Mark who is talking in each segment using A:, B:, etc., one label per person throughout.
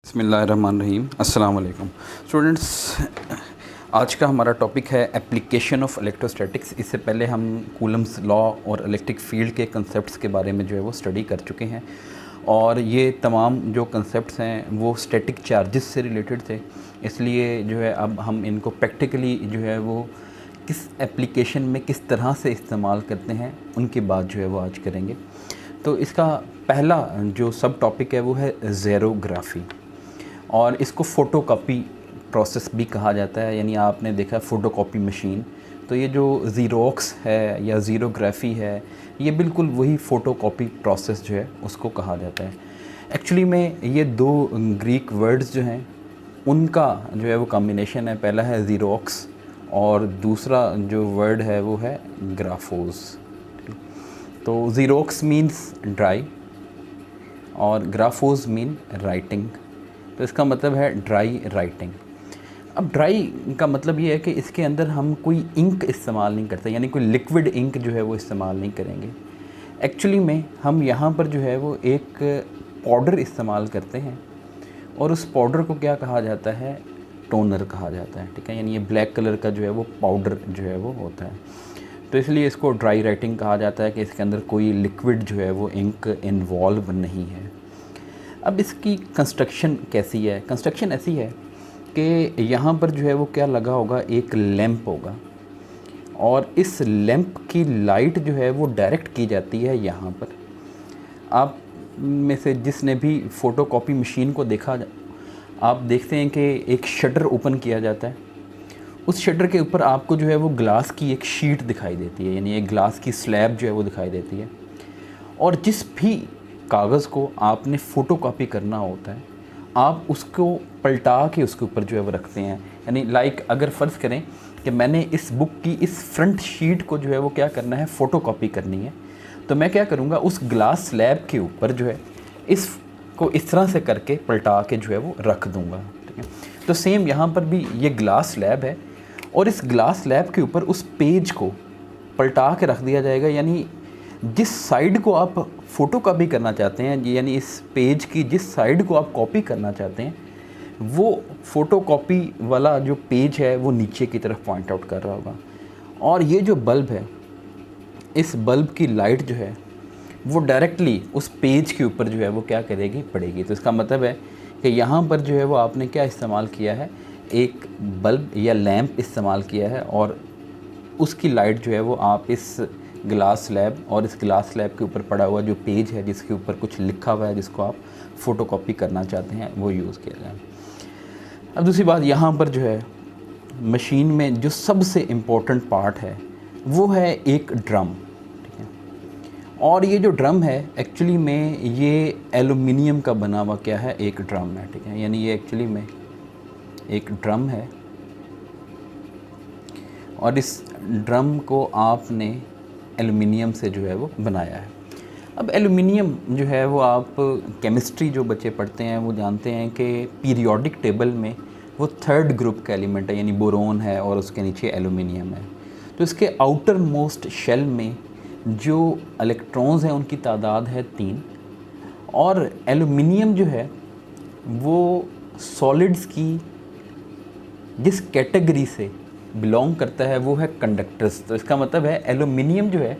A: बिस्मिल्लाहिर्रहमानिर्रहीम। अस्सलाम वालेकुम स्टूडेंट्स। आज का हमारा टॉपिक है एप्लीकेशन ऑफ इलेक्ट्रोस्टैटिक्स। इससे पहले हम कूलम्स लॉ और इलेक्ट्रिक फील्ड के कंसेप्ट्स के बारे में जो है वो स्टडी कर चुके हैं, और ये तमाम जो कंसेप्ट्स हैं वो स्टैटिक चार्जेस से रिलेटेड थे। इसलिए जो है अब हम इनको प्रैक्टिकली जो है वो किस एप्लीकेशन में किस तरह से इस्तेमाल करते हैं उनकी बात जो है वो आज करेंगे। तो इसका पहला जो सब टॉपिक है वो है ज़ेरोग्राफी, और इसको फ़ोटोकॉपी प्रोसेस भी कहा जाता है। यानी आपने देखा फ़ोटोकॉपी मशीन, तो ये जो ज़ीरोक्स है या ज़ीरोग्राफी है, ये बिल्कुल वही फ़ोटोकॉपी प्रोसेस जो है उसको कहा जाता है। एक्चुअली में ये दो ग्रीक वर्ड्स जो हैं उनका जो है वो कॉम्बिनेशन है। पहला है ज़ीरोक्स और दूसरा जो वर्ड है वो है ग्राफोस। तो ज़ीरोक्स मीन्स ड्राई और ग्राफोस मीन राइटिंग। तो इसका मतलब है ड्राई राइटिंग। अब ड्राई का मतलब ये है कि इसके अंदर हम कोई इंक इस्तेमाल नहीं करते, यानी कोई लिक्विड इंक जो है वो इस्तेमाल नहीं करेंगे। एक्चुअली में हम यहाँ पर जो है वो एक पाउडर इस्तेमाल करते हैं, और उस पाउडर को क्या कहा जाता है, टोनर कहा जाता है। ठीक है, यानी ये ब्लैक कलर का जो है वो पाउडर जो है वो होता है। तो इसलिए इसको ड्राई राइटिंग कहा जाता है कि इसके अंदर कोई लिक्विड जो है वो इंक इन्वॉल्व नहीं है। अब इसकी कंस्ट्रक्शन कैसी है? कंस्ट्रक्शन ऐसी है कि यहाँ पर जो है वो क्या लगा होगा, एक लैंप होगा, और इस लैंप की लाइट जो है वो डायरेक्ट की जाती है यहाँ पर। आप में से जिसने भी फ़ोटोकॉपी मशीन को देखा, आप देखते हैं कि एक शटर ओपन किया जाता है। उस शटर के ऊपर आपको जो है वो ग्लास की एक शीट दिखाई देती है, यानी एक ग्लास की स्लैब जो है वो दिखाई देती है। और जिस भी कागज़ को आपने फ़ोटोकॉपी करना होता है, आप उसको पलटा के उसके ऊपर जो है वो रखते हैं। यानी अगर फ़र्ज़ करें कि मैंने इस बुक की इस फ्रंट शीट को जो है वो क्या करना है, फ़ोटोकॉपी करनी है, तो मैं क्या करूँगा, उस ग्लास स्लैब के ऊपर जो है इसको इस तरह से करके पलटा के जो है वो रख दूँगा। ठीक है, तो सेम यहाँ पर भी ये ग्लास स्लैब है, और इस ग्लास स्लैब के ऊपर उस पेज को पलटा के रख दिया जाएगा। यानी जिस साइड को आप फ़ोटोकॉपी करना चाहते हैं, यानी इस पेज की जिस साइड को आप कॉपी करना चाहते हैं, वो फ़ोटोकॉपी वाला जो पेज है वो नीचे की तरफ पॉइंट आउट कर रहा होगा। और ये जो बल्ब है, इस बल्ब की लाइट जो है वो डायरेक्टली उस पेज के ऊपर जो है वो क्या करेगी, पड़ेगी। तो इसका मतलब है कि यहाँ पर जो है वो आपने क्या इस्तेमाल किया है, एक बल्ब या लैंप इस्तेमाल किया है, और उसकी लाइट जो है वो आप इस ग्लास स्लैब और इस ग्लास स्लैब के ऊपर पड़ा हुआ जो पेज है जिसके ऊपर कुछ लिखा हुआ है, जिसको आप फ़ोटोकॉपी करना चाहते हैं, वो यूज़ किया जाए। अब दूसरी बात, यहाँ पर जो है मशीन में जो सबसे इम्पोर्टेंट पार्ट है वो है एक ड्रम। ठीक है, और ये जो ड्रम है एक्चुअली में ये एलुमिनियम का बना हुआ क्या है, एक ड्रम है। ठीक है, यानी ये एक्चुअली में एक ड्रम है, और इस ड्रम को आपने एलुमिनियम से जो है वो बनाया है। अब एलुमिनियम जो है वो आप केमिस्ट्री जो बच्चे पढ़ते हैं वो जानते हैं कि पीरियोडिक टेबल में वो थर्ड ग्रुप का एलिमेंट है, यानी बोरोन है और उसके नीचे एलुमिनियम है। तो इसके आउटर मोस्ट शेल में जो इलेक्ट्रॉन्स हैं उनकी तादाद है 3, और एलुमिनियम जो है वो सॉलिड्स की जिस कैटेगरी से बिलोंग करता है वो है कंडक्टर्स। तो इसका मतलब है एलुमिनियम जो है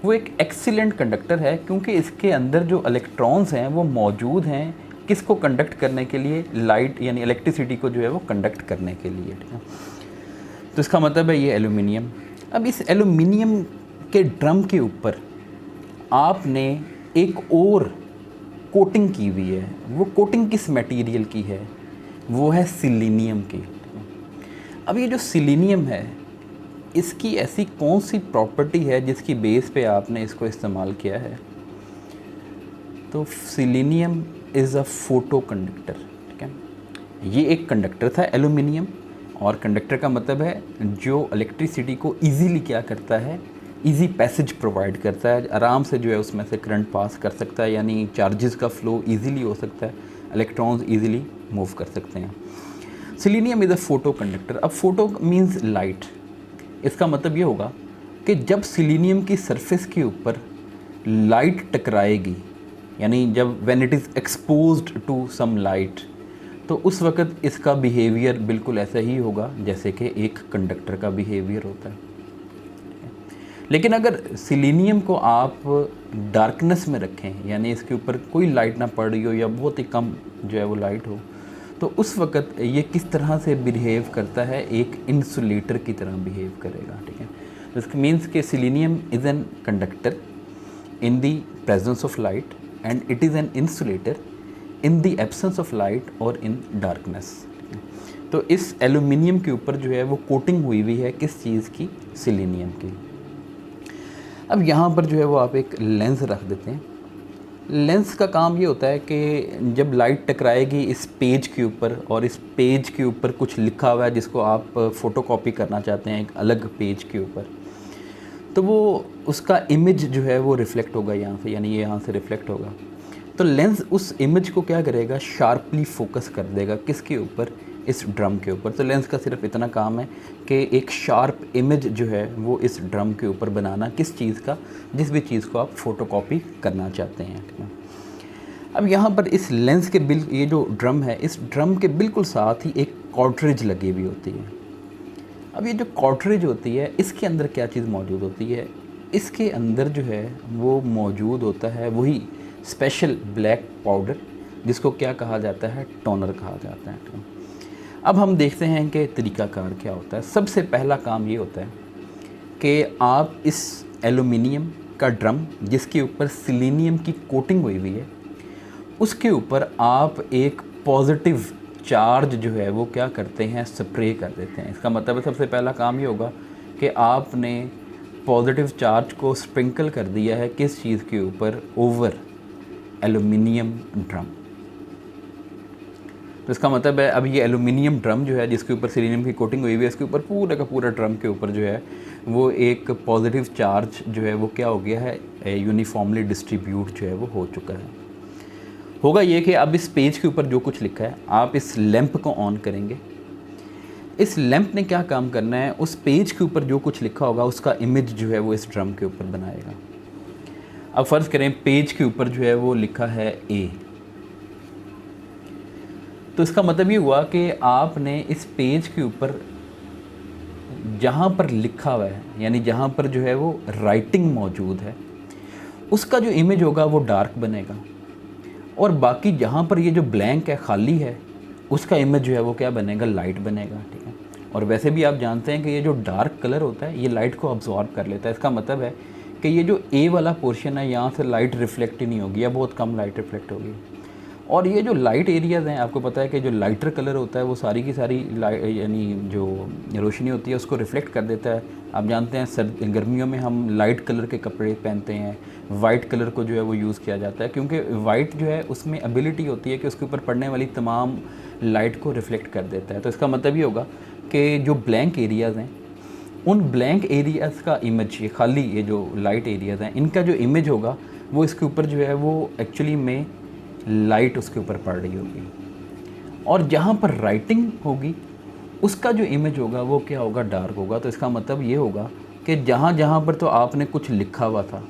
A: वो एक एक्सीलेंट कंडक्टर है, क्योंकि इसके अंदर जो इलेक्ट्रॉन्स हैं वो मौजूद हैं किसको कंडक्ट करने के लिए, लाइट यानी इलेक्ट्रिसिटी को जो है वो कंडक्ट करने के लिए। ठीक है, तो इसका मतलब है ये एलुमिनियम। अब इस एलुमिनियम के ड्रम के ऊपर आपने एक और कोटिंग की हुई है। वो कोटिंग किस मटेरियल की है, वो है सिलीनियम की। अब ये जो सिलीनियम है, इसकी ऐसी कौन सी प्रॉपर्टी है जिसकी बेस पे आपने इसको इस्तेमाल किया है? तो selenium is a photo conductor. ठीक है, ये एक कंडक्टर था एलुमिनियम, और कंडक्टर का मतलब है जो इलेक्ट्रिसिटी को इजीली क्या करता है, इजी पैसेज प्रोवाइड करता है, आराम से जो है उसमें से करंट पास कर सकता है, यानी चार्जेस का फ्लो इजीली हो सकता है, इलेक्ट्रॉन्स इजीली मूव कर सकते हैं। Selenium is a photo conductor. अब फोटो मीन्स लाइट। इसका मतलब ये होगा कि जब सिलीनियम की सरफेस के ऊपर लाइट टकराएगी, यानी जब when it is exposed to some light, तो उस वक़्त इसका बिहेवियर बिल्कुल ऐसा ही होगा जैसे कि एक कंडक्टर का बिहेवियर होता है। लेकिन अगर सिलीनियम को आप डार्कनेस में रखें, यानी इसके ऊपर कोई लाइट ना पड़ रही हो या बहुत ही कम जो है वो लाइट हो, तो उस वक़्त ये किस तरह से बिहेव करता है, एक इंसुलेटर की तरह बिहेव करेगा। ठीक है, दिस मीन्स कि selenium is an conductor in the presence of light and it is an insulator in the absence of light और इन डार्कनेस। तो इस एल्यूमिनियम के ऊपर जो है वो कोटिंग हुई हुई है किस चीज़ की, सिलीनियम की। अब यहाँ पर जो है वो आप एक लेंस रख देते हैं। लेंस का काम ये होता है कि जब लाइट टकराएगी इस पेज के ऊपर और इस पेज के ऊपर कुछ लिखा हुआ है जिसको आप फ़ोटोकॉपी करना चाहते हैं एक अलग पेज के ऊपर, तो वो उसका इमेज जो है वो रिफ़्लेक्ट होगा यहाँ से, यानी ये यहाँ से रिफ़्लेक्ट होगा। तो लेंस उस इमेज को क्या करेगा, शार्पली फोकस कर देगा किसके ऊपर, इस ड्रम के ऊपर। तो लेंस का सिर्फ इतना काम है कि एक शार्प इमेज जो है वो इस ड्रम के ऊपर बनाना, किस चीज़ का, जिस भी चीज़ को आप फ़ोटोकॉपी करना चाहते हैं। ठीक है, अब यहाँ पर इस लेंस के ये जो ड्रम है, इस ड्रम के बिल्कुल साथ ही एक कार्ट्रिज लगी हुई होती है। अब ये जो कार्ट्रिज होती है इसके अंदर क्या चीज़ मौजूद होती है, इसके अंदर जो है वो मौजूद होता है वही स्पेशल ब्लैक पाउडर जिसको क्या कहा जाता है, टोनर कहा जाता है। अब हम देखते हैं कि तरीक़ाकार क्या होता है। सबसे पहला काम ये होता है कि आप इस एल्यूमिनियम का ड्रम जिसके ऊपर सिलीनियम की कोटिंग हुई हुई है उसके ऊपर आप एक पॉजिटिव चार्ज जो है वो क्या करते हैं, स्प्रे कर देते हैं। इसका मतलब है सबसे पहला काम ये होगा कि आपने पॉजिटिव चार्ज को स्प्रिंकल कर दिया है किस चीज़ के ऊपर, ओवर एल्यूमिनियम ड्रम। तो इसका मतलब है अब ये एल्यूमिनियम ड्रम जो है जिसके ऊपर सिलीनियम की कोटिंग हुई हुई है, इसके ऊपर पूरा का पूरा ड्रम के ऊपर जो है वो एक पॉजिटिव चार्ज जो है वो क्या हो गया है, यूनिफॉर्मली डिस्ट्रीब्यूट जो है वो हो चुका है। होगा ये कि अब इस पेज के ऊपर जो कुछ लिखा है, आप इस लैंप को ऑन करेंगे। इस लैंप ने क्या काम करना है, उस पेज के ऊपर जो कुछ लिखा होगा उसका इमेज जो है वो इस ड्रम के ऊपर बनाएगा। अब फ़र्ज़ करें पेज के ऊपर जो है वो लिखा है ए, तो इसका मतलब ये हुआ कि आपने इस पेज के ऊपर जहाँ पर लिखा हुआ है, यानी जहाँ पर जो है वो राइटिंग मौजूद है, उसका जो इमेज होगा वो डार्क बनेगा, और बाकी जहाँ पर ये जो ब्लैंक है, खाली है, उसका इमेज जो है वो क्या बनेगा, लाइट बनेगा। ठीक है, और वैसे भी आप जानते हैं कि ये जो डार्क कलर होता है ये लाइट को अब्जॉर्ब कर लेता है। इसका मतलब है कि ये जो ए वाला पोर्शन है यहाँ से लाइट रिफ्लेक्ट ही नहीं होगी या बहुत कम लाइट रिफ्लेक्ट होगी। और ये जो लाइट एरियाज़ हैं, आपको पता है कि जो लाइटर कलर होता है वो सारी की सारी यानी जो रोशनी होती है उसको रिफ़्लेक्ट कर देता है। आप जानते हैं गर्मियों में हम लाइट कलर के कपड़े पहनते हैं, वाइट कलर को जो है वो यूज़ किया जाता है क्योंकि वाइट जो है उसमें एबिलिटी होती है कि उसके ऊपर पड़ने वाली तमाम लाइट को रिफ़्लेक्ट कर देता है। तो इसका मतलब ये होगा कि जो ब्लैंक एरियाज़ हैं उन ब्लैंक एरियाज़ का इमेज, ये खाली ये जो लाइट एरियाज़ हैं इनका जो इमेज होगा वो इसके ऊपर जो है वो एक्चुअली में लाइट उसके ऊपर पड़ रही होगी, और जहाँ पर राइटिंग होगी उसका जो इमेज होगा वो क्या होगा, डार्क होगा। तो इसका मतलब ये होगा कि जहाँ जहाँ पर तो आपने कुछ लिखा हुआ था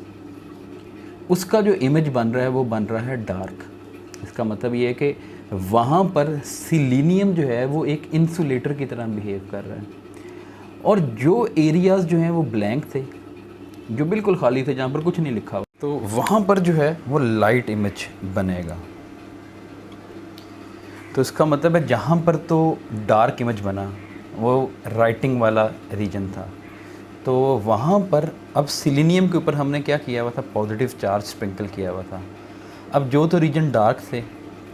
A: उसका जो इमेज बन रहा है वो बन रहा है डार्क। इसका मतलब ये है कि वहाँ पर सिलीनियम जो है वो एक इंसुलेटर की तरह बिहेव कर रहा है, और जो एरियाज़ जो हैं वो ब्लैंक थे, जो बिल्कुल खाली थे, जहाँ पर कुछ नहीं लिखा हुआ, तो वहाँ पर जो है वो लाइट इमेज बनेगा। तो इसका मतलब है जहाँ पर तो डार्क इमेज बना वो राइटिंग वाला रीजन था, तो वहाँ पर अब सिलीनियम के ऊपर हमने क्या किया हुआ था, पॉजिटिव चार्ज स्प्रिंकल किया हुआ था। अब जो तो रीजन डार्क थे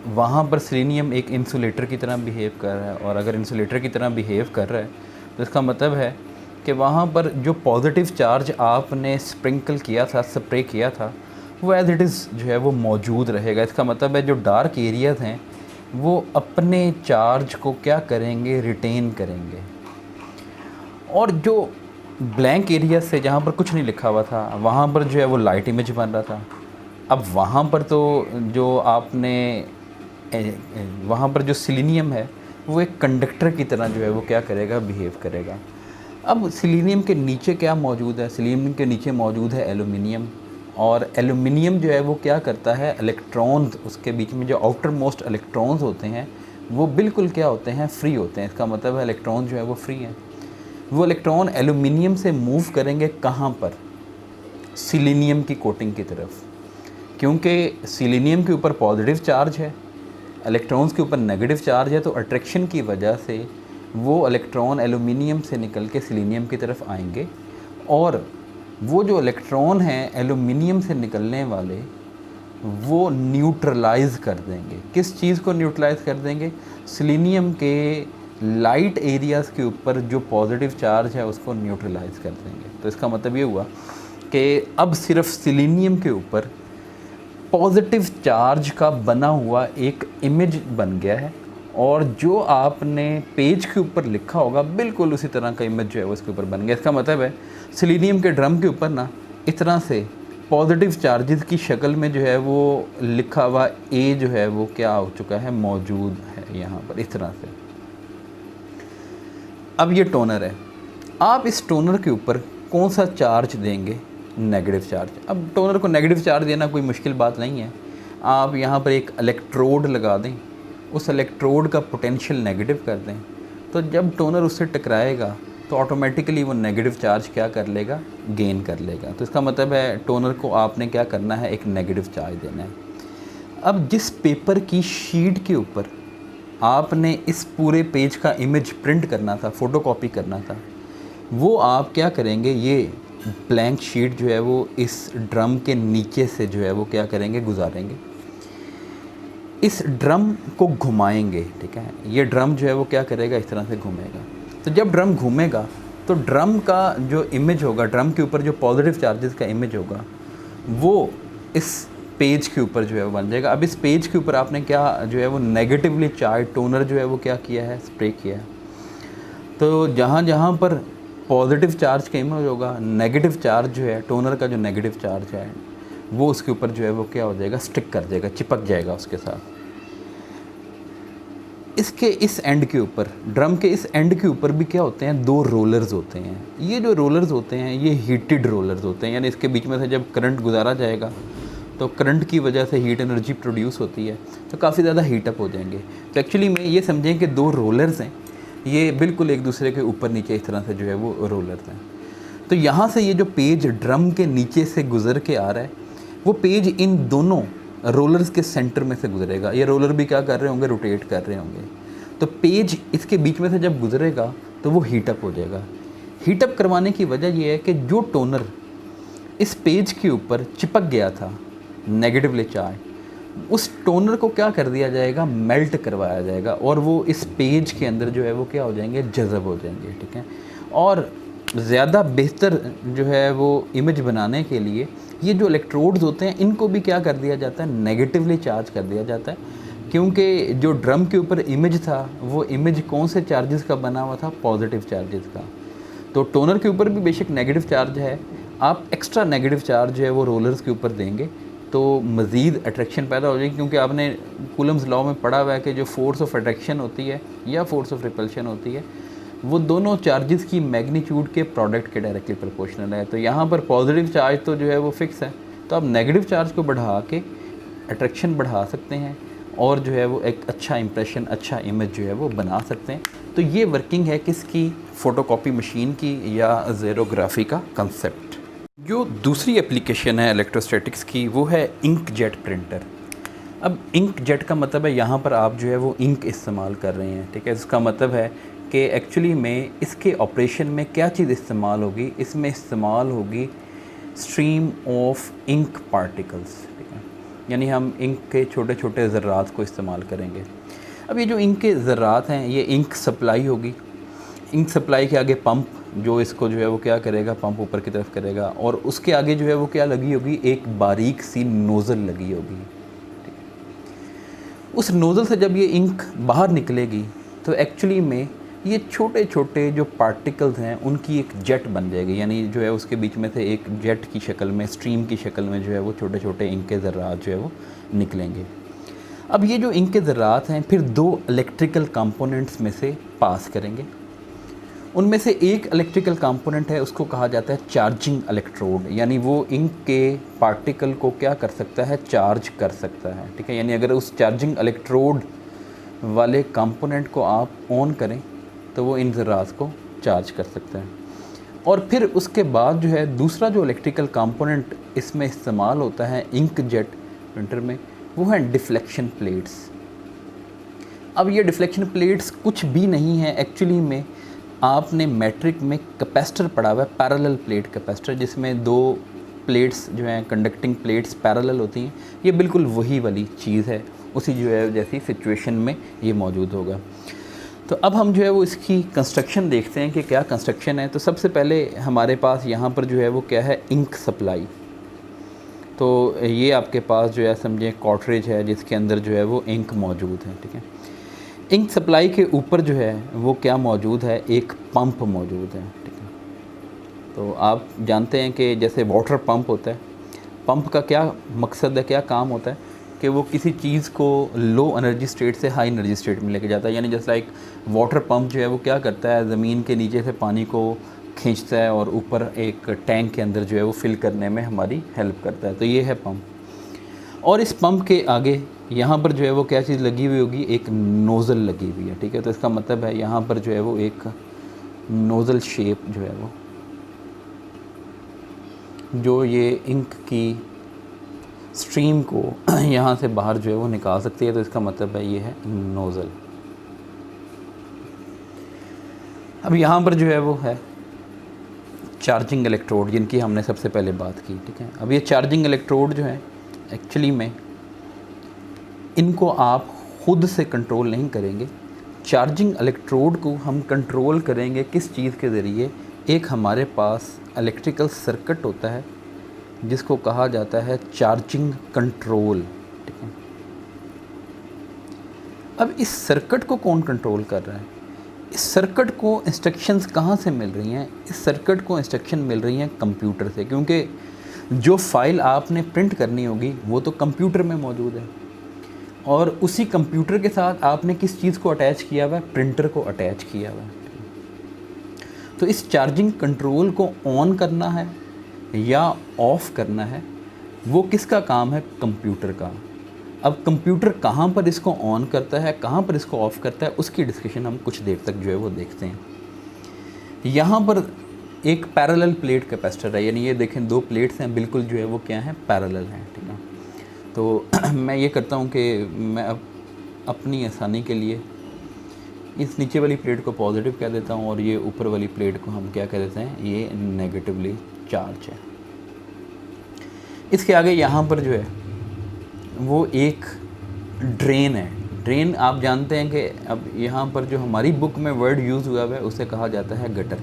A: वहाँ पर सिलीनियम एक इंसुलेटर की तरह बिहेव कर रहा है, और अगर इंसुलेटर की तरह बिहेव कर रहा है तो इसका मतलब है कि वहाँ पर जो पॉजिटिव चार्ज आपने स्प्रिंकल किया था, स्प्रे किया था, वो एज इट इज़ जो है वो मौजूद रहेगा। इसका मतलब है जो डार्क एरियाज़ हैं वो अपने चार्ज को क्या करेंगे, रिटेन करेंगे, और जो ब्लैंक एरिया से जहाँ पर कुछ नहीं लिखा हुआ था वहाँ पर जो है वो लाइट इमेज बन रहा था। अब वहाँ पर तो जो आपने वहाँ पर जो सिलीनियम है वो एक कंडक्टर की तरह जो है वो क्या करेगा, बिहेव करेगा। अब सिलीनियम के नीचे क्या मौजूद है, सिलीनियम के नीचे मौजूद है एल्यूमिनियम, और एल्यूमिनियम जो है वो क्या करता है, इलेक्ट्रॉन्स, उसके बीच में जो आउटर मोस्ट इलेक्ट्रॉन्स होते हैं वो बिल्कुल क्या होते हैं, फ्री होते हैं। इसका मतलब है इलेक्ट्रॉन जो है वो फ्री हैं। वो इलेक्ट्रॉन एल्यूमिनियम से मूव करेंगे कहाँ पर, सिलीनियम की कोटिंग की तरफ, क्योंकि सिलीनियम के ऊपर पॉजिटिव चार्ज है, इलेक्ट्रॉन्स के ऊपर नेगेटिव चार्ज है, तो अट्रैक्शन की वजह से वो इलेक्ट्रॉन एल्यूमिनियम से निकल के सिलीनियम की तरफ आएंगे और वो जो इलेक्ट्रॉन हैं एल्यूमिनियम से निकलने वाले वो न्यूट्रलाइज़ कर देंगे। किस चीज़ को न्यूट्रलाइज़ कर देंगे? सिलीनियम के लाइट एरियाज़ के ऊपर जो पॉजिटिव चार्ज है उसको न्यूट्रलाइज़ कर देंगे। तो इसका मतलब ये हुआ कि अब सिर्फ सिलीनियम के ऊपर पॉजिटिव चार्ज का बना हुआ एक इमेज बन गया है और जो आपने पेज के ऊपर लिखा होगा बिल्कुल उसी तरह का इमेज जो है वो इसके ऊपर बन गया। इसका मतलब है सिलीनियम के ड्रम के ऊपर ना इस तरह से पॉजिटिव चार्जेस की शक्ल में जो है वो लिखा हुआ ए जो है वो क्या हो चुका है, मौजूद है यहाँ पर इस तरह से। अब ये टोनर है, आप इस टोनर के ऊपर कौन सा चार्ज देंगे? Negative charge. अब टोनर को नेगेटिव चार्ज देना कोई मुश्किल बात नहीं है। आप यहाँ पर एक इलेक्ट्रोड लगा दें, उस इलेक्ट्रोड का पोटेंशियल नेगेटिव कर दें, तो जब टोनर उससे टकराएगा तो ऑटोमेटिकली वो नेगेटिव चार्ज क्या कर लेगा, गेन कर लेगा। तो इसका मतलब है टोनर को आपने क्या करना है, एक नेगेटिव चार्ज देना है। अब जिस पेपर की शीट के ऊपर आपने इस पूरे पेज का इमेज प्रिंट करना था, फ़ोटोकॉपी करना था, वो आप क्या करेंगे, ये ब्लैंक शीट जो है वो इस ड्रम के नीचे से जो है वो क्या करेंगे, गुजारेंगे। इस ड्रम को घुमाएंगे, ठीक है। ये ड्रम जो है वो क्या करेगा, इस तरह से घूमेगा। तो जब ड्रम घूमेगा तो ड्रम का जो इमेज होगा, ड्रम के ऊपर जो पॉजिटिव चार्जेस का इमेज होगा वो इस पेज के ऊपर जो है वो बन जाएगा। अब इस पेज के ऊपर आपने क्या जो है वो नेगेटिवली चार्ज टोनर जो है वो क्या किया है, स्प्रे किया है। तो जहाँ जहाँ पर पॉजिटिव चार्ज का इमेज होगा, नेगेटिव चार्ज जो है, टोनर का जो नेगेटिव चार्ज है वो उसके ऊपर जो है वो क्या हो जाएगा, स्टिक कर जाएगा, चिपक जाएगा उसके साथ। इसके इस एंड के ऊपर, ड्रम के इस एंड के ऊपर भी क्या होते हैं, दो रोलर्स होते हैं। ये जो रोलर्स होते हैं ये हीटेड रोलर्स होते हैं, यानी इसके बीच में से जब करंट गुजारा जाएगा तो करंट की वजह से हीट एनर्जी प्रोड्यूस होती है, तो काफ़ी ज़्यादा हीटअप हो जाएंगे। तो एक्चुअली में ये समझें कि दो रोलर्स हैं, ये बिल्कुल एक दूसरे के ऊपर नीचे इस तरह से जो है वो रोलर्स हैं। तो यहाँ से ये जो पेज ड्रम के नीचे से गुज़र के आ रहा है, वो पेज इन दोनों रोलर्स के सेंटर में से गुजरेगा। ये रोलर भी क्या कर रहे होंगे, रोटेट कर रहे होंगे। तो पेज इसके बीच में से जब गुजरेगा तो वो हीटअप हो जाएगा। हीटअप करवाने की वजह ये है कि जो टोनर इस पेज के ऊपर चिपक गया था नेगेटिवली चार्ज, उस टोनर को क्या कर दिया जाएगा, मेल्ट करवाया जाएगा और वो इस पेज के अंदर जो है वो क्या हो जाएंगे, जज़ब हो जाएंगे, ठीक है। और ज़्यादा बेहतर जो है वो इमेज बनाने के लिए ये जो इलेक्ट्रोड्स होते हैं इनको भी क्या कर दिया जाता है, नेगेटिवली चार्ज कर दिया जाता है, क्योंकि जो ड्रम के ऊपर इमेज था वो इमेज कौन से चार्जेस का बना हुआ था, पॉजिटिव चार्जेस का। तो टोनर के ऊपर भी बेशक नेगेटिव चार्ज है, आप एक्स्ट्रा नेगेटिव चार्ज जो है वो रोलर्स के ऊपर देंगे तो मज़ीद अट्रैक्शन पैदा हो जाएगी, क्योंकि आपने कूलम्स लॉ में पढ़ा हुआ है कि जो फोर्स ऑफ अट्रैक्शन होती है या फोर्स ऑफ रिपल्शन होती है वो दोनों चार्जेस की मैग्नीट्यूड के प्रोडक्ट के डायरेक्टली प्रोपोर्शनल है। तो यहाँ पर पॉजिटिव चार्ज तो जो है वो फिक्स है, तो आप नेगेटिव चार्ज को बढ़ा के अट्रैक्शन बढ़ा सकते हैं और जो है वो एक अच्छा इंप्रेशन, अच्छा इमेज जो है वो बना सकते हैं। तो ये वर्किंग है किसकी, फ़ोटोकॉपी मशीन की या ज़ेरोग्राफी का कंसेप्ट। जो दूसरी एप्लीकेशन है इलेक्ट्रोस्टैटिक्स की वो है इंक जेट प्रिंटर। अब इंक जेट का मतलब है यहाँ पर आप जो है वो इंक इस्तेमाल कर रहे हैं, ठीक है। इसका मतलब है कि एक्चुअली में इसके ऑपरेशन में क्या चीज़ इस्तेमाल होगी, इसमें इस्तेमाल होगी स्ट्रीम ऑफ इंक पार्टिकल्स, ठीक है। यानी हम इंक के छोटे छोटे ज़र्रात को इस्तेमाल करेंगे। अब ये जो इंक के ज़र्रात हैं ये इंक सप्लाई होगी, इंक सप्लाई के आगे पंप जो इसको जो है वो क्या करेगा, पंप ऊपर की तरफ करेगा और उसके आगे जो है वो क्या लगी होगी, एक बारीक सी नोज़ल लगी होगी। उस नोज़ल से जब ये इंक बाहर निकलेगी तो एक्चुअली में ये छोटे छोटे जो पार्टिकल्स हैं उनकी एक जेट बन जाएगी, यानी जो है उसके बीच में से एक जेट की शक्ल में, स्ट्रीम की शक्ल में जो है वो छोटे छोटे इंक के ज़र्रात जो है वो निकलेंगे। अब ये जो इंक के ज़र्रात हैं फिर दो इलेक्ट्रिकल कंपोनेंट्स में से पास करेंगे। उनमें से एक इलेक्ट्रिकल कंपोनेंट है उसको कहा जाता है चार्जिंग इलेक्ट्रोड, यानी वो इंक के पार्टिकल को क्या कर सकता है, चार्ज कर सकता है, ठीक है। यानी अगर उस चार्जिंग इलेक्ट्रोड वाले कंपोनेंट को आप ऑन करें तो वो इन ज़रात को चार्ज कर सकता है। और फिर उसके बाद जो है दूसरा जो इलेक्ट्रिकल कंपोनेंट इसमें इस्तेमाल होता है इंक जेट प्रिंटर में, वो है डिफ्लेक्शन प्लेट्स। अब ये डिफ्लेक्शन प्लेट्स कुछ भी नहीं है एक्चुअली में, आपने मैट्रिक में कैपेसिटर पढ़ा हुआ है, पैरेलल प्लेट कैपेसिटर, जिसमें दो प्लेट्स जो हैं कंडक्टिंग प्लेट्स पैरेलल होती हैं। ये बिल्कुल वही वाली चीज़ है, उसी जो है जैसी सिचुएशन में ये मौजूद होगा। तो अब हम जो है वो इसकी कंस्ट्रक्शन देखते हैं कि क्या कंस्ट्रक्शन है। तो सबसे पहले हमारे पास यहाँ पर जो है वो क्या है, इंक सप्लाई। तो ये आपके पास जो है समझें कॉर्ट्रिज है जिसके अंदर जो है वो इंक मौजूद है, ठीक है। इंक सप्लाई के ऊपर जो है वो क्या मौजूद है, एक पंप मौजूद है, ठीक है। तो आप जानते हैं कि जैसे वाटर पंप होता है, पंप का क्या मकसद है, क्या काम होता है कि वो किसी चीज़ को लो एनर्जी स्टेट से हाई एनर्जी स्टेट में लेके जाता है। यानी जैसे लाइक वाटर पंप जो है वो क्या करता है, ज़मीन के नीचे से पानी को खींचता है और ऊपर एक टैंक के अंदर जो है वो फिल करने में हमारी हेल्प करता है। तो ये है पंप। और इस पंप के आगे यहाँ पर जो है वो क्या चीज़ लगी हुई होगी, एक नोज़ल लगी हुई है, ठीक है। तो इसका मतलब है यहाँ पर जो है वो एक नोज़ल शेप जो है वो, जो ये इंक की स्ट्रीम को यहाँ से बाहर जो है वो निकाल सकती है। तो इसका मतलब है ये है नोज़ल। अब यहाँ पर जो है वो है चार्जिंग इलेक्ट्रोड, जिनकी हमने सबसे पहले बात की, ठीक है। अब ये चार्जिंग इलेक्ट्रोड जो है एक्चुअली में इनको आप खुद से कंट्रोल नहीं करेंगे। चार्जिंग इलेक्ट्रोड को हम कंट्रोल करेंगे किस चीज़ के ज़रिए, एक हमारे पास इलेक्ट्रिकल सर्किट होता है जिसको कहा जाता है चार्जिंग कंट्रोल, ठीक है। अब इस सर्किट को कौन कंट्रोल कर रहा है, इस सर्किट को इंस्ट्रक्शंस कहाँ से मिल रही हैं, इस सर्किट को इंस्ट्रक्शन मिल रही हैं कंप्यूटर से, क्योंकि जो फाइल आपने प्रिंट करनी होगी वो तो कंप्यूटर में मौजूद है। और उसी कंप्यूटर के साथ आपने किस चीज़ को अटैच किया हुआ है, प्रिंटर को अटैच किया हुआ है। तो इस चार्जिंग कंट्रोल को ऑन करना है या ऑफ़ करना है, वो किसका काम है, कंप्यूटर का। अब कंप्यूटर कहाँ पर इसको ऑन करता है, कहाँ पर इसको ऑफ़ करता है, उसकी डिस्कशन हम कुछ देर तक जो है वो देखते हैं। यहाँ पर एक पैरेलल प्लेट कैपेसिटर है, यानी ये देखें दो प्लेट्स हैं, बिल्कुल जो है वो क्या है, पैरेलल हैं, ठीक है। तो मैं ये करता हूँ कि मैं अब अपनी आसानी के लिए इस नीचे वाली प्लेट को पॉजिटिव कह देता हूँ और ये ऊपर वाली प्लेट को हम क्या कह देते हैं, ये नेगेटिवली चार्ज है। इसके आगे यहाँ पर जो है वो एक ड्रेन है। ड्रेन आप जानते हैं कि अब यहाँ पर जो हमारी बुक में वर्ड यूज़ हुआ है उसे कहा जाता है गटर।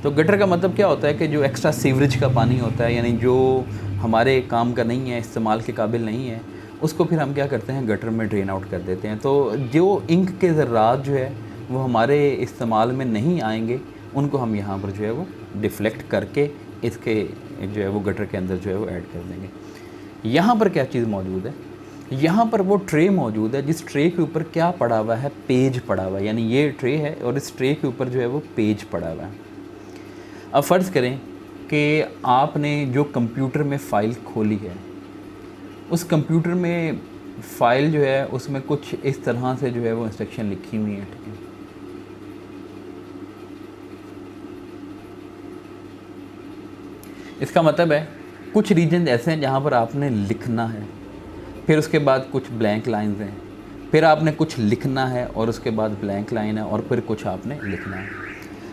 A: तो गटर का मतलब क्या होता है कि जो एक्स्ट्रा सीवरेज का पानी होता है, यानी जो हमारे काम का नहीं है, इस्तेमाल के काबिल नहीं है, उसको फिर हम क्या करते हैं, गटर में ड्रेन आउट कर देते हैं। तो जो इंक के ज़र्रात जो है वो हमारे इस्तेमाल में नहीं आएंगे, उनको हम यहाँ पर जो है वो डिफ्लेक्ट करके इसके जो है वो गटर के अंदर जो है वो ऐड कर देंगे। यहाँ पर क्या चीज़ मौजूद है, यहाँ पर वो ट्रे मौजूद है जिस ट्रे के ऊपर क्या पड़ा हुआ है, पेज पड़ा हुआ है। यानी ये ट्रे है और इस ट्रे के ऊपर जो है वो पेज पड़ा हुआ है। अब फ़र्ज़ करें कि आपने जो कंप्यूटर में फ़ाइल खोली है, उस कंप्यूटर में फ़ाइल जो है उसमें कुछ इस तरह से जो है वो इंस्ट्रक्शन लिखी हुई है, ठीक है। इसका मतलब है कुछ रीजन ऐसे हैं जहाँ पर आपने लिखना है, फिर उसके बाद कुछ ब्लैंक लाइंस हैं, फिर आपने कुछ लिखना है और उसके बाद ब्लैंक लाइन है और फिर कुछ आपने लिखना है।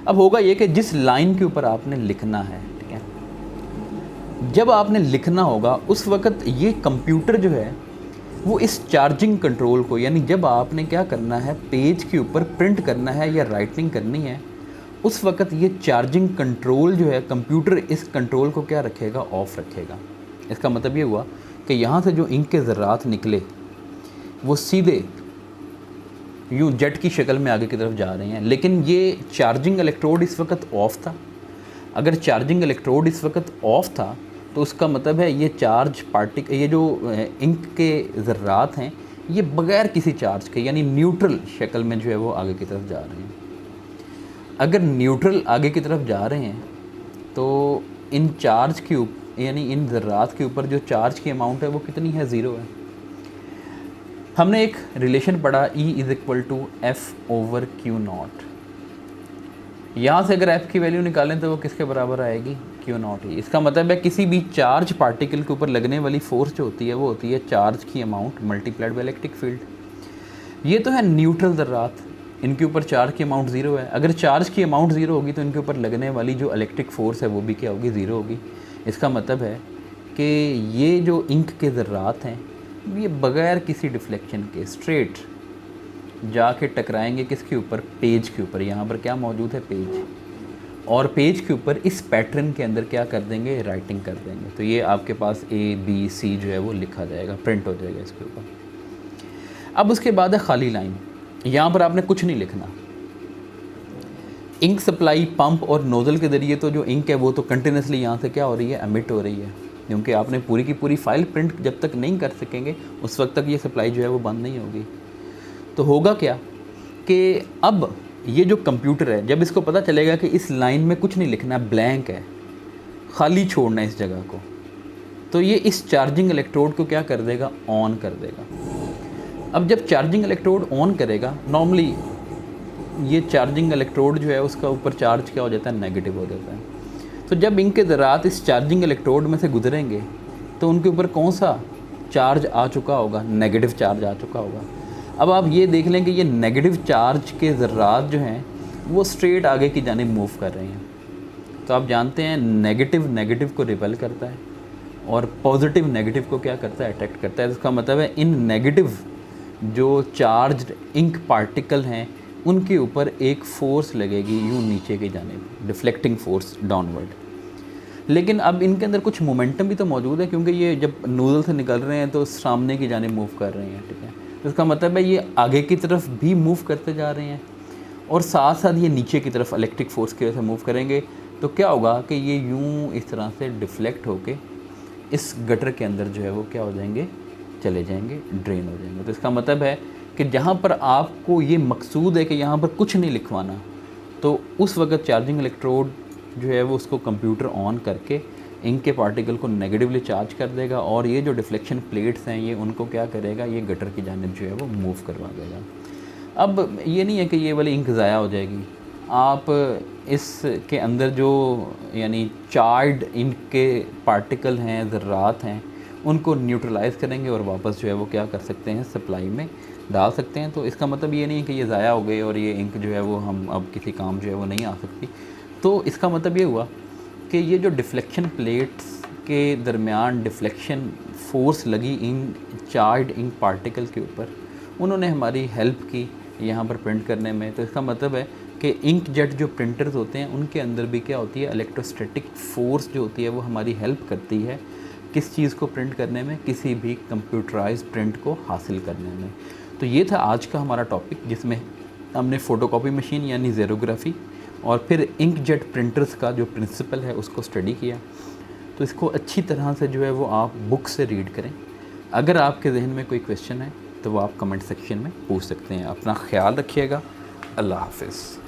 A: अब होगा ये कि जिस लाइन के ऊपर आपने लिखना है, ठीक है, जब आपने लिखना होगा उस वक़्त ये कंप्यूटर जो है वो इस चार्जिंग कंट्रोल को, यानी जब आपने क्या करना है, पेज के ऊपर प्रिंट करना है या राइटिंग करनी है, उस वक़्त ये चार्जिंग कंट्रोल जो है, कंप्यूटर इस कंट्रोल को क्या रखेगा, ऑफ़ रखेगा। इसका मतलब ये हुआ कि यहाँ से जो इंक के ज़र्रात निकले वो सीधे यूँ जेट की शक्ल में आगे की तरफ जा रहे हैं, लेकिन ये चार्जिंग इलेक्ट्रोड इस वक्त ऑफ़ था। अगर चार्जिंग इलेक्ट्रोड इस वक्त ऑफ़ था तो उसका मतलब है ये ये जो इंक के ज़र्रात हैं ये बग़ैर किसी चार्ज के, यानी न्यूट्रल शक्ल में जो है वो आगे की तरफ जा रहे हैं। अगर न्यूट्रल आगे की तरफ जा रहे हैं तो इन चार्ज के ऊपर, यानी इन ज़र्रात के ऊपर जो चार्ज की अमाउंट है वो कितनी है, ज़ीरो है। हमने एक रिलेशन पढ़ा E = F/Q0। यहाँ से अगर F की वैल्यू निकालें तो वो किसके बराबर आएगी, Q0 ही। इसका मतलब है किसी भी चार्ज पार्टिकल के ऊपर लगने वाली फोर्स जो होती है वो होती है चार्ज की amount multiplied by electric field. ये तो है न्यूट्रल ज़र्रात, इनके ऊपर चार्ज की अमाउंट ज़ीरो है। अगर चार्ज की अमाउंट ज़ीरो होगी तो इनके ऊपर लगने वाली जो इलेक्ट्रिक फोर्स है वो भी क्या होगी, ज़ीरो होगी। इसका मतलब है कि ये जो इंक के ज़र्रात हैं ये बग़ैर किसी डिफ्लेक्शन के स्ट्रेट जाके टकराएंगे किसके ऊपर, पेज के ऊपर। यहाँ पर क्या मौजूद है, पेज, और पेज के ऊपर इस पैटर्न के अंदर क्या कर देंगे, राइटिंग कर देंगे। तो ये आपके पास ABC जो है वो लिखा जाएगा, प्रिंट हो जाएगा इसके ऊपर। अब उसके बाद है खाली लाइन। यहाँ पर आपने कुछ नहीं लिखना। इंक सप्लाई पंप और नोज़ल के ज़रिए तो जो इंक है वो तो कंटिन्यूसली यहाँ से क्या हो रही है, एमिट हो रही है, क्योंकि आपने पूरी की पूरी फाइल प्रिंट जब तक नहीं कर सकेंगे उस वक्त तक ये सप्लाई जो है वो बंद नहीं होगी। तो होगा क्या कि अब ये जो कंप्यूटर है, जब इसको पता चलेगा कि इस लाइन में कुछ नहीं लिखना, ब्लैंक है, खाली छोड़ना है इस जगह को, तो ये इस चार्जिंग इलेक्ट्रोड को क्या कर देगा, ऑन कर देगा। अब जब चार्जिंग इलेक्ट्रोड ऑन करेगा, नॉर्मली ये चार्जिंग इलेक्ट्रोड जो है उसका ऊपर चार्ज क्या हो जाता है, नेगेटिव हो जाता है। तो जब इनके ज़रात इस चार्जिंग इलेक्ट्रोड में से गुजरेंगे तो उनके ऊपर कौन सा चार्ज आ चुका होगा, नेगेटिव चार्ज आ चुका होगा। अब आप ये देख लें कि ये नेगेटिव चार्ज के ज़रात जो हैं वो स्ट्रेट आगे की जानिब मूव कर रहे हैं। तो आप जानते हैं नेगेटिव नेगेटिव को रिपेल करता है और पॉजिटिव नेगेटिव को क्या करता है, अट्रैक्ट करता है। इसका मतलब है इन नेगेटिव जो चार्ज्ड इंक पार्टिकल हैं उनके ऊपर एक फ़ोर्स लगेगी यूँ नीचे की जानिब, डिफ्लेक्टिंग फोर्स डाउनवर्ड। लेकिन अब इनके अंदर कुछ मोमेंटम भी तो मौजूद है, क्योंकि ये जब नोज़ल से निकल रहे हैं तो सामने की जानिब मूव कर रहे हैं, ठीक है। तो इसका मतलब है ये आगे की तरफ भी मूव करते जा रहे हैं और साथ साथ ये नीचे की तरफ इलेक्ट्रिक फोर्स की वजह से मूव करेंगे। तो क्या होगा कि ये यूँ इस तरह से डिफ्लेक्ट होके इस गटर के अंदर जो है वो क्या हो जाएंगे, चले जाएंगे, ड्रेन हो जाएंगे। तो इसका मतलब है कि जहाँ पर आपको ये मकसूद है कि यहाँ पर कुछ नहीं लिखवाना, तो उस वक्त चार्जिंग इलेक्ट्रोड जो है वो उसको कंप्यूटर ऑन करके इंक के पार्टिकल को नेगेटिवली चार्ज कर देगा और ये जो डिफ्लेक्शन प्लेट्स हैं ये उनको क्या करेगा, ये गटर की जानिब जो है वो मूव करवा देगा। अब ये नहीं है कि ये वाली इंक ज़ाया हो जाएगी, आप इसके अंदर जो यानी चार्ड इंक के पार्टिकल हैं, ज़र्रात हैं, उनको न्यूट्रलाइज़ करेंगे और वापस जो है वो क्या कर सकते हैं, सप्लाई में डाल सकते हैं। तो इसका मतलब ये नहीं है कि ये ज़ाया हो गई और ये इंक जो है वो हम अब किसी काम जो है वो नहीं आ सकती। तो इसका मतलब ये हुआ कि ये जो डिफ्लेक्शन प्लेट्स के दरमियान डिफ्लेक्शन फोर्स लगी इन चार्ज इंक पार्टिकल के ऊपर, उन्होंने हमारी हेल्प की यहाँ पर प्रिंट करने में। तो इसका मतलब है कि इंक जेट जो प्रिंटर्स होते हैं उनके अंदर भी क्या होती है, इलेक्ट्रोस्टैटिक फोर्स जो होती है वो हमारी हेल्प करती है किस चीज़ को प्रिंट करने में, किसी भी कंप्यूटराइज्ड प्रिंट को हासिल करने में। तो ये था आज का हमारा टॉपिक, जिसमें हमने फ़ोटोकॉपी मशीन यानी ज़ेरोग्राफ़ी और फिर इंक जेट प्रिंटर्स का जो प्रिंसिपल है उसको स्टडी किया। तो इसको अच्छी तरह से जो है वो आप बुक से रीड करें। अगर आपके जहन में कोई क्वेश्चन है तो वो आप कमेंट सेक्शन में पूछ सकते हैं। अपना ख्याल रखिएगा। अल्लाह हाफ़िज़।